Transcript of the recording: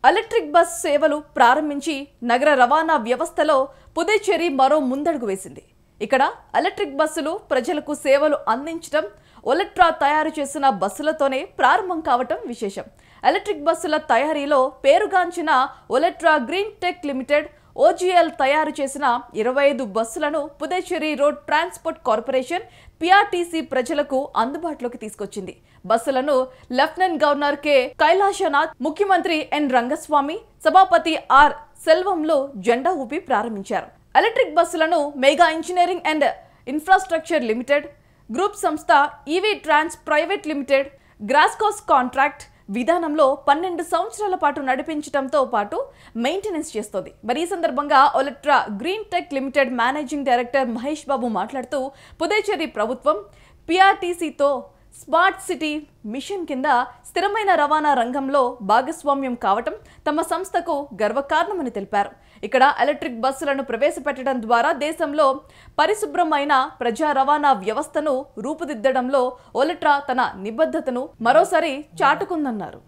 Electric bus సేవలు ప్రారంభించి నగర రవాణా వ్యవస్థలో పుదుచ్చేరి మరో ముందడుగు వేసింది. ఇక్కడ ఎలక్ట్రిక్ బస్సులు ప్రజలకు సేవలు అందించడం ఒలెట్రా తయారు చేసిన బస్సులతోనే ప్రారంభం కావటం విశేషం. ఎలక్ట్రిక్ బస్సుల తయారీలో పేరుగాంచిన ఒలెట్రా గ్రీన్ టెక్ లిమిటెడ్ OGL తయారు చేసిన 25 బస్సులను Puducherry road transport corporation PRTC ప్రజలకు అందుబాటులోకి తీసుకొచ్చింది. బస్సులను లెఫ్టినెంట్ గవర్నర్ K కైలాశనాథ్, ముఖ్యమంత్రి N రంగస్వామి, సభాపతి R సెల్వంలో జెండా ఊపి ప్రారంభించారు. ఎలక్ట్రిక్ బస్సులను mega engineering and infrastructure limited, group సంస్థ EV ట్రాన్స్ ప్రైవేట్ లిమిటెడ్ గ్రాస్కోస్ కాంట్రాక్ట్ విధానంలో 12 సంవత్సరాల పాటు నడిపించడంతో పాటు మెయింటెనెన్స్ చేస్తోంది. మరి ఈ సందర్భంగా Olectra green tech limited managing director Mahesh Babu మాట్లాడుతూ పుదుచ్చేరి ప్రభుత్వం PRTCతో స్మార్ట్ సిటీ మిషన్ కింద స్థిరమైన రవాణా రంగంలో భాగస్వామ్యం కావటం తమ సంస్థకు గర్వకారణమని తెలిపారు. ఇక్కడ ఎలక్ట్రిక్ బస్సులను ప్రవేశపెట్టడం ద్వారా దేశంలో పరిశుభ్రమైన ప్రజా రవాణా వ్యవస్థను రూపుదిద్దడంలో ఒలెట్రా తన నిబద్ధతను మరోసారి చాటుకుందన్నారు.